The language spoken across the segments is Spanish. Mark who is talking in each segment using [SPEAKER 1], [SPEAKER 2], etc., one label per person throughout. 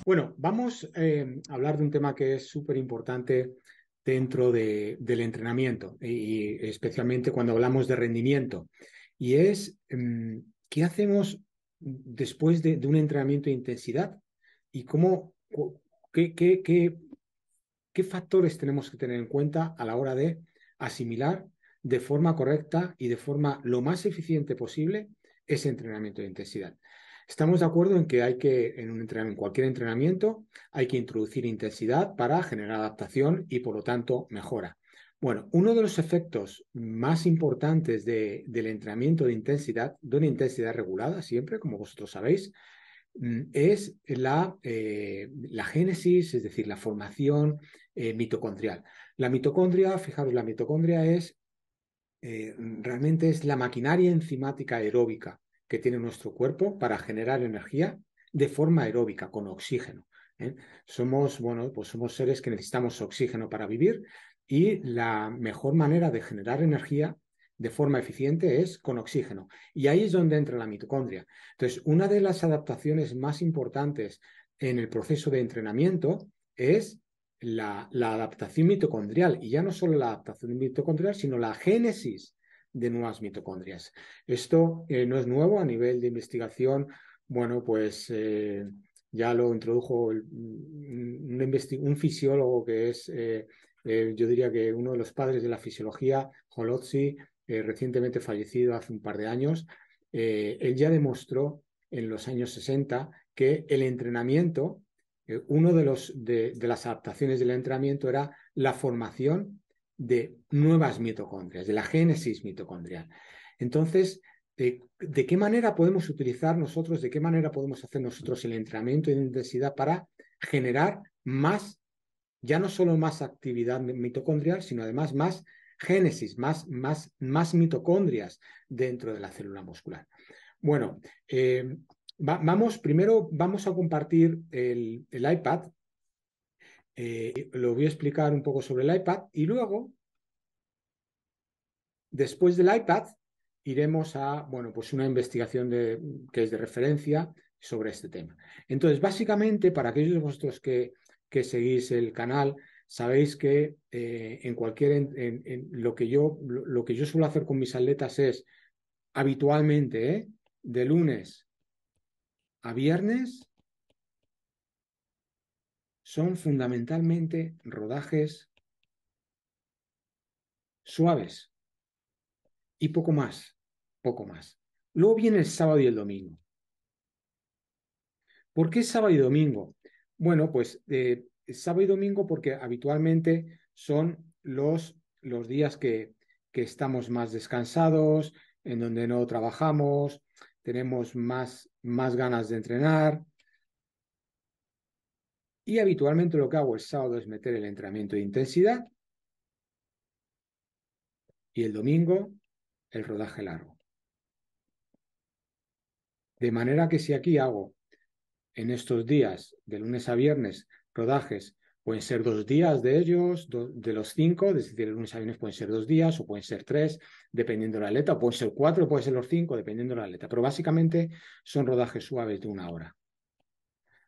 [SPEAKER 1] Bueno, vamos a hablar de un tema que es súper importante dentro del entrenamiento y especialmente cuando hablamos de rendimiento. Y es qué hacemos después de un entrenamiento de intensidad y qué, qué- qué- qué factores tenemos que tener en cuenta a la hora de asimilar de forma correcta y de forma lo más eficiente posible ese entrenamiento de intensidad. Estamos de acuerdo en que en cualquier entrenamiento, hay que introducir intensidad para generar adaptación y, por lo tanto, mejora. Bueno, uno de los efectos más importantes del entrenamiento de una intensidad regulada, siempre, como vosotros sabéis, es la génesis, es decir, la formación mitocondrial. La mitocondria, fijaros, la mitocondria realmente es la maquinaria enzimática aeróbica que tiene nuestro cuerpo para generar energía de forma aeróbica, con oxígeno. ¿eh? Bueno, pues somos seres que necesitamos oxígeno para vivir y la mejor manera de generar energía de forma eficiente es con oxígeno. Y ahí es donde entra la mitocondria. Entonces, una de las adaptaciones más importantes en el proceso de entrenamiento es la adaptación mitocondrial, y ya no solo la adaptación mitocondrial, sino la génesis de nuevas mitocondrias. Esto no es nuevo a nivel de investigación. Bueno, pues ya lo introdujo un fisiólogo que es, yo diría que uno de los padres de la fisiología, Holozzi, recientemente fallecido hace un par de años. Él ya demostró en los años 60 que el entrenamiento, uno de las adaptaciones del entrenamiento era la formación de nuevas mitocondrias, de la génesis mitocondrial. Entonces, ¿de qué manera podemos utilizar nosotros, de qué manera podemos hacer nosotros el entrenamiento de intensidad para generar más, ya no solo más actividad mitocondrial, sino además más génesis, más mitocondrias dentro de la célula muscular? Bueno, primero vamos a compartir el iPad. Lo voy a explicar un poco sobre el iPad y luego, después del iPad, iremos a, bueno, pues una investigación que es de referencia sobre este tema. Entonces, básicamente, para aquellos de vosotros que seguís el canal, sabéis que en cualquier, lo que yo suelo hacer con mis atletas es habitualmente, de lunes a viernes, son fundamentalmente rodajes suaves y poco más, poco más. Luego viene el sábado y el domingo. ¿Por qué sábado y domingo? Bueno, pues sábado y domingo porque habitualmente son los días que estamos más descansados, en donde no trabajamos, tenemos más ganas de entrenar. Y habitualmente lo que hago el sábado es meter el entrenamiento de intensidad y el domingo el rodaje largo. De manera que si aquí hago en estos días, de lunes a viernes, rodajes, pueden ser 2 días de ellos, de los 5, es decir, de lunes a viernes pueden ser 2 días o pueden ser 3, dependiendo de la atleta, o pueden ser 4, pueden ser los 5, dependiendo de la atleta. Pero básicamente son rodajes suaves de 1 hora.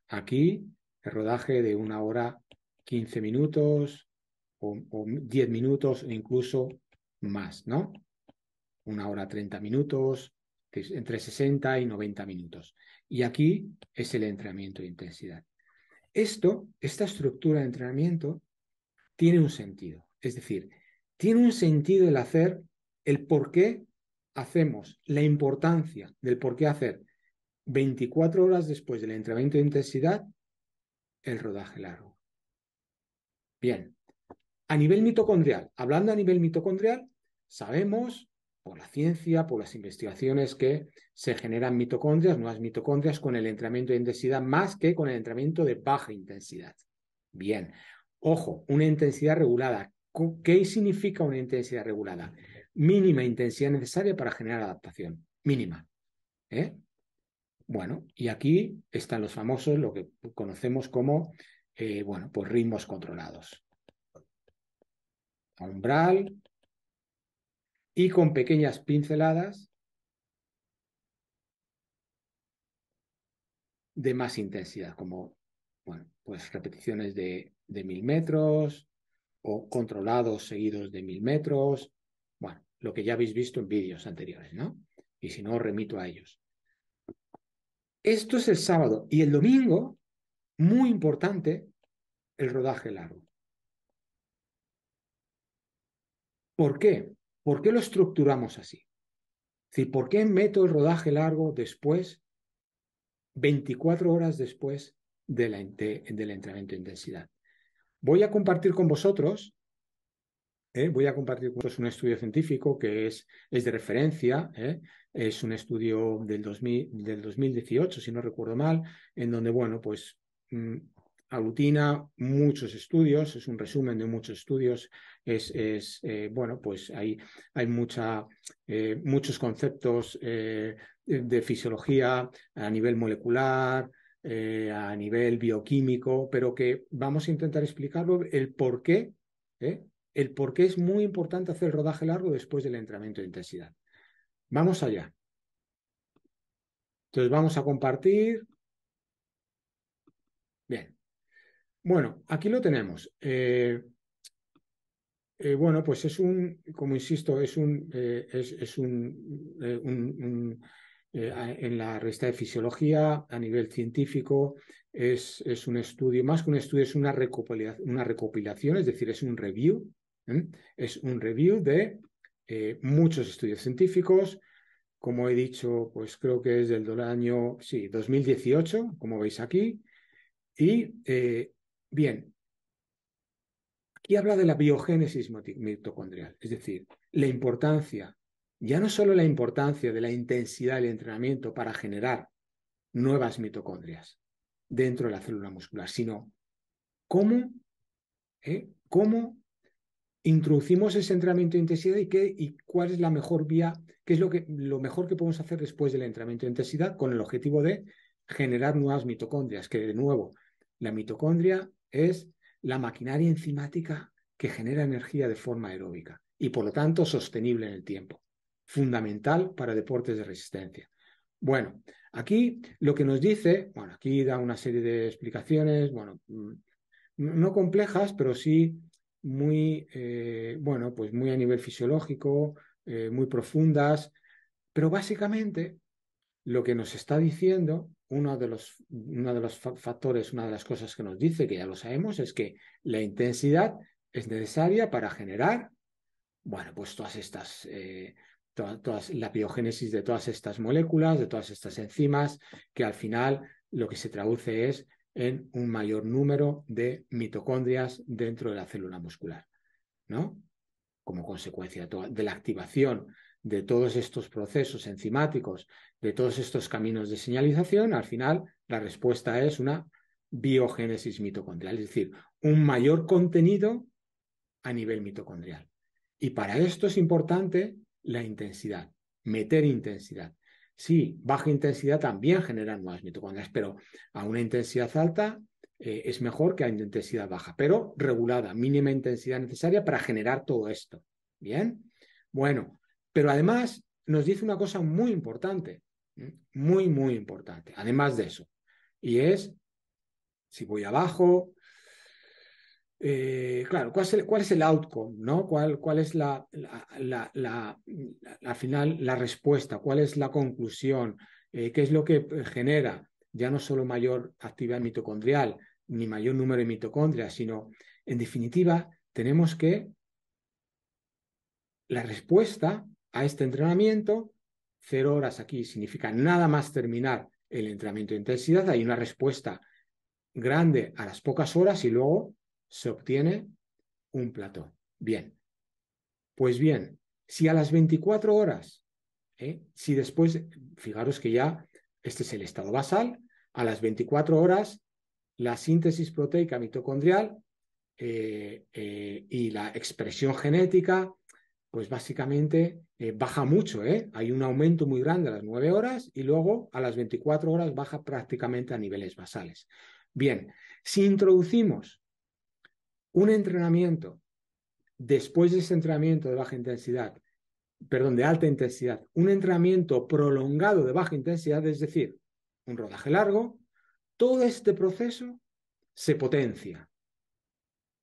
[SPEAKER 1] Aquí, el rodaje de 1 hora, 15 minutos o 10 minutos o incluso más, ¿no? 1 hora 30 minutos, entre 60 y 90 minutos. Y aquí es el entrenamiento de intensidad. Esta estructura de entrenamiento tiene un sentido. Es decir, tiene un sentido el por qué hacemos, la importancia del por qué hacer 24 horas después del entrenamiento de intensidad el rodaje largo. Bien, a nivel mitocondrial, hablando a nivel mitocondrial, sabemos por la ciencia, por las investigaciones, que se generan mitocondrias, nuevas mitocondrias, con el entrenamiento de intensidad más que con el entrenamiento de baja intensidad. Bien, ojo, una intensidad regulada. ¿Qué significa una intensidad regulada? Mínima intensidad necesaria para generar adaptación. Mínima. ¿eh? Bueno, y aquí están los famosos, lo que conocemos como, bueno, pues ritmos controlados. A umbral, y con pequeñas pinceladas de más intensidad, como Bueno, pues repeticiones de 1000 metros o controlados seguidos de 1000 metros. Bueno, lo que ya habéis visto en vídeos anteriores, ¿no? Y si no, os remito a ellos. Esto es el sábado. Y el domingo, muy importante, el rodaje largo. ¿Por qué? ¿Por qué lo estructuramos así? Es decir, ¿por qué meto el rodaje largo después, 24 horas después del entrenamiento de intensidad? Voy a compartir con vosotros un estudio científico que es de referencia, es un estudio del 2018, si no recuerdo mal, en donde, bueno, pues aglutina muchos estudios, es un resumen de muchos estudios, bueno, pues hay muchos conceptos de fisiología a nivel molecular, a nivel bioquímico, pero que vamos a intentar explicarlo el por qué, el por qué es muy importante hacer el rodaje largo después del entrenamiento de intensidad. Vamos allá. Entonces vamos a compartir. Bien. Bueno, aquí lo tenemos. Bueno, pues como insisto, en la revista de fisiología a nivel científico es un estudio, más que un estudio, es una recopilación, es decir, es un review, es un review de muchos estudios científicos. Como he dicho, pues creo que es del año, sí, 2018, como veis aquí. Y bien, aquí habla de la biogénesis mitocondrial, es decir, la importancia, ya no solo la importancia de la intensidad del entrenamiento para generar nuevas mitocondrias dentro de la célula muscular, sino cómo introducimos ese entrenamiento de intensidad y cuál es la mejor vía, qué es lo mejor que podemos hacer después del entrenamiento de intensidad con el objetivo de generar nuevas mitocondrias, que de nuevo, la mitocondria es la maquinaria enzimática que genera energía de forma aeróbica y por lo tanto sostenible en el tiempo, fundamental para deportes de resistencia. Bueno, aquí lo que nos dice, bueno, aquí da una serie de explicaciones, bueno, no complejas, pero sí muy, bueno, pues muy a nivel fisiológico, muy profundas, pero básicamente lo que nos está diciendo, uno de los factores, una de las cosas que nos dice, que ya lo sabemos, es que la intensidad es necesaria para generar, bueno, pues todas estas, la biogénesis de todas estas moléculas, de todas estas enzimas, que al final lo que se traduce es en un mayor número de mitocondrias dentro de la célula muscular, ¿no? Como consecuencia de la activación de todos estos procesos enzimáticos, de todos estos caminos de señalización, al final la respuesta es una biogénesis mitocondrial, es decir, un mayor contenido a nivel mitocondrial. Y para esto es importante la intensidad, meter intensidad. Sí, baja intensidad también genera nuevas mitocondrias, pero a una intensidad alta es mejor que a una intensidad baja, pero regulada, mínima intensidad necesaria para generar todo esto. Bien, bueno, pero además nos dice una cosa muy importante, muy, muy importante, además de eso, y es, si voy abajo, claro, ¿cuál es el outcome? ¿No? ¿Cuál es al final la respuesta? ¿Cuál es la conclusión? ¿Qué es lo que genera ya no solo mayor actividad mitocondrial ni mayor número de mitocondrias, sino, en definitiva, tenemos que la respuesta a este entrenamiento, 0 horas aquí significa nada más terminar el entrenamiento de intensidad, hay una respuesta grande a las pocas horas y luego se obtiene un plató. Bien, pues bien, si a las 24 horas, si después, fijaros que ya este es el estado basal, a las 24 horas la síntesis proteica mitocondrial y la expresión genética, pues básicamente baja mucho, hay un aumento muy grande a las 9 horas y luego a las 24 horas baja prácticamente a niveles basales. Bien, si introducimos un entrenamiento después de ese entrenamiento de baja intensidad, perdón, de alta intensidad, un entrenamiento prolongado de baja intensidad, es decir, un rodaje largo, todo este proceso se potencia.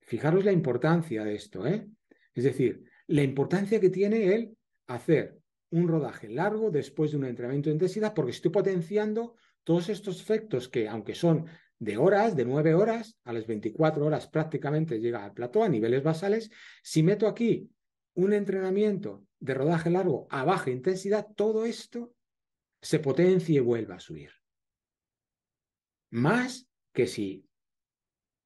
[SPEAKER 1] Fijaros la importancia de esto, ¿eh? Es decir, la importancia que tiene el hacer un rodaje largo después de un entrenamiento de intensidad, porque estoy potenciando todos estos efectos que, aunque son de horas, de 9 horas, a las 24 horas prácticamente llega al plató a niveles basales, si meto aquí un entrenamiento de rodaje largo a baja intensidad, todo esto se potencia y vuelve a subir. Más que si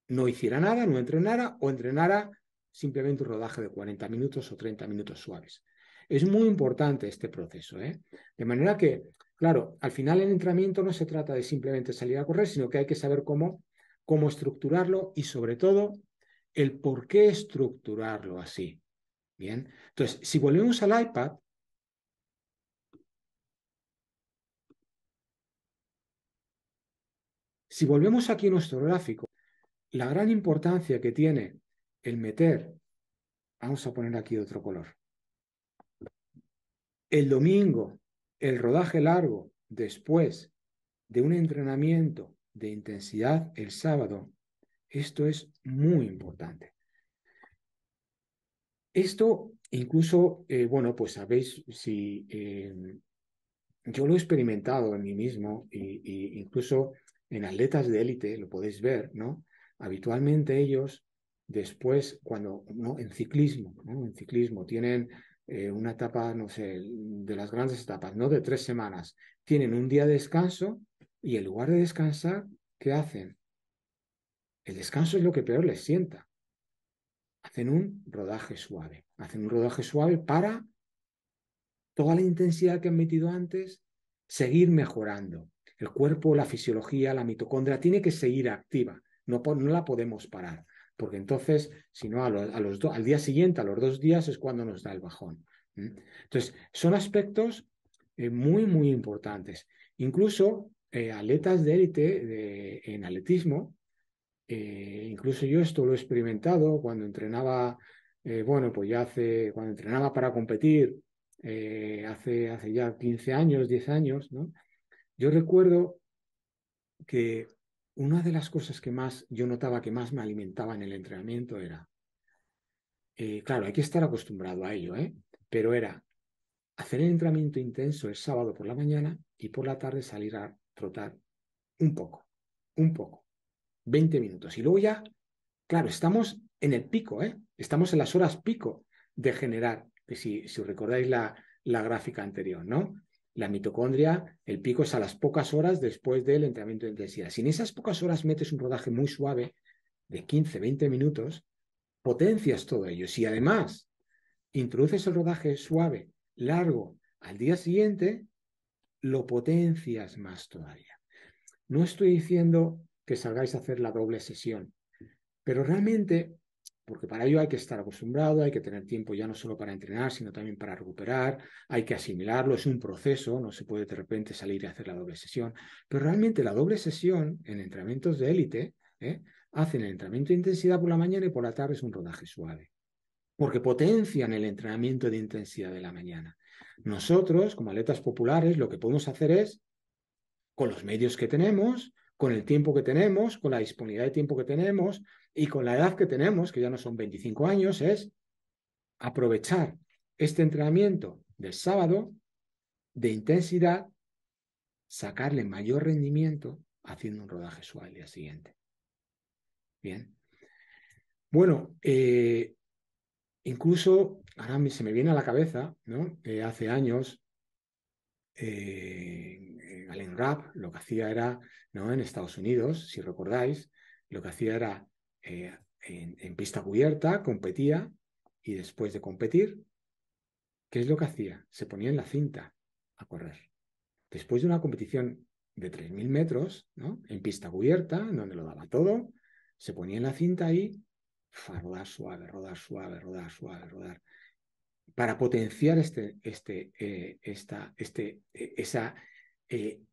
[SPEAKER 1] no hiciera nada, no entrenara o entrenara simplemente un rodaje de 40 minutos o 30 minutos suaves. Es muy importante este proceso, ¿eh? De manera que, claro, al final el entrenamiento no se trata de simplemente salir a correr, sino que hay que saber cómo estructurarlo y sobre todo el por qué estructurarlo así. Bien, entonces, si volvemos al iPad, si volvemos aquí a nuestro gráfico, la gran importancia que tiene el meter, vamos a poner aquí otro color, el domingo, el rodaje largo, después de un entrenamiento de intensidad el sábado, esto es muy importante. Esto incluso, bueno, pues sabéis, si yo lo he experimentado en mí mismo y incluso en atletas de élite, lo podéis ver, ¿no? Habitualmente ellos, después, cuando, ¿no? En ciclismo tienen una etapa, no sé, de las grandes etapas, no de 3 semanas, tienen un día de descanso y en lugar de descansar, ¿qué hacen? El descanso es lo que peor les sienta. Hacen un rodaje suave para toda la intensidad que han metido antes, seguir mejorando. El cuerpo, la fisiología, la mitocondria tiene que seguir activa, no la podemos parar, porque entonces, si no, al día siguiente, a los 2 días, es cuando nos da el bajón. Entonces, son aspectos muy, muy importantes. Incluso atletas de élite en atletismo, incluso yo esto lo he experimentado cuando entrenaba, bueno, pues cuando entrenaba para competir, hace ya 15 años, 10 años, ¿no? Yo recuerdo que una de las cosas que más yo notaba que más me alimentaba en el entrenamiento era, claro, hay que estar acostumbrado a ello, ¿eh? Pero era hacer el entrenamiento intenso el sábado por la mañana y por la tarde salir a trotar un poco, 20 minutos. Y luego ya, claro, estamos en el pico, ¿eh? Estamos en las horas pico de generar, que si os recordáis la gráfica anterior, ¿no? La mitocondria, el pico es a las pocas horas después del entrenamiento de intensidad. Si en esas pocas horas metes un rodaje muy suave de 15, 20 minutos, potencias todo ello. Si además introduces el rodaje suave, largo, al día siguiente, lo potencias más todavía. No estoy diciendo que salgáis a hacer la doble sesión, pero realmente, porque para ello hay que estar acostumbrado, hay que tener tiempo ya no solo para entrenar, sino también para recuperar, hay que asimilarlo, es un proceso, no se puede de repente salir y hacer la doble sesión, pero realmente la doble sesión en entrenamientos de élite, hacen el entrenamiento de intensidad por la mañana y por la tarde es un rodaje suave, porque potencian el entrenamiento de intensidad de la mañana. Nosotros, como atletas populares, lo que podemos hacer es con los medios que tenemos, con el tiempo que tenemos, con la disponibilidad de tiempo que tenemos y con la edad que tenemos, que ya no son 25 años, es aprovechar este entrenamiento del sábado de intensidad, sacarle mayor rendimiento haciendo un rodaje suave al día siguiente. Bien. Bueno, incluso ahora se me viene a la cabeza, ¿no? Hace años Allen Rapp lo que hacía era, ¿no? En Estados Unidos, si recordáis, lo que hacía era en pista cubierta, competía y después de competir, ¿qué es lo que hacía? Se ponía en la cinta a correr. Después de una competición de 3.000 metros, ¿no? En pista cubierta, en donde lo daba todo, se ponía en la cinta y a rodar suave, rodar suave, rodar suave, rodar para potenciar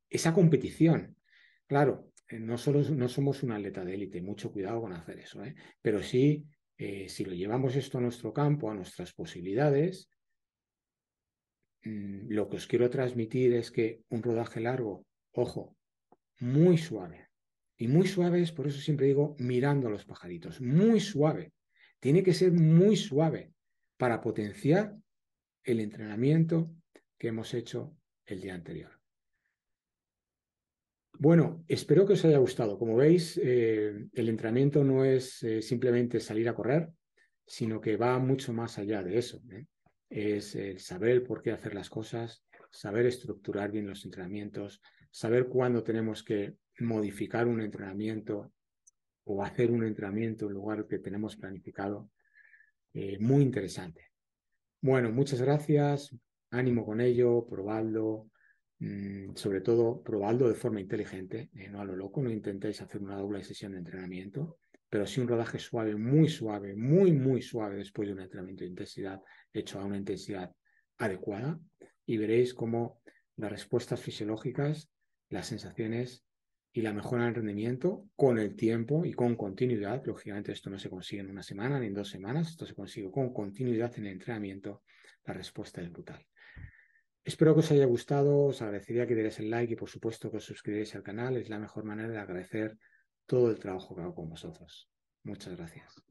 [SPEAKER 1] esa competición. Claro, no somos un atleta de élite, mucho cuidado con hacer eso, ¿eh? Pero sí, si lo llevamos esto a nuestro campo, a nuestras posibilidades, lo que os quiero transmitir es que un rodaje largo, ojo, muy suave Y muy suave es, por eso siempre digo, mirando a los pajaritos. Muy suave. Tiene que ser muy suave para potenciar el entrenamiento que hemos hecho el día anterior. Bueno, espero que os haya gustado. Como veis, el entrenamiento no es simplemente salir a correr, sino que va mucho más allá de eso, ¿eh? Es el saber por qué hacer las cosas, saber estructurar bien los entrenamientos, saber cuándo tenemos que modificar un entrenamiento o hacer un entrenamiento en lugar que tenemos planificado. Muy interesante. Bueno, muchas gracias. Ánimo con ello, probadlo. Sobre todo, probadlo de forma inteligente, no a lo loco. No intentéis hacer una doble sesión de entrenamiento, pero sí un rodaje suave, muy suave después de un entrenamiento de intensidad hecho a una intensidad adecuada y veréis cómo las respuestas fisiológicas, las sensaciones y la mejora del rendimiento con el tiempo y con continuidad. Lógicamente esto no se consigue en una semana ni en 2 semanas, esto se consigue con continuidad en el entrenamiento. La respuesta es brutal. Espero que os haya gustado, os agradecería que dierais el like y por supuesto que os suscribáis al canal, es la mejor manera de agradecer todo el trabajo que hago con vosotros. Muchas gracias.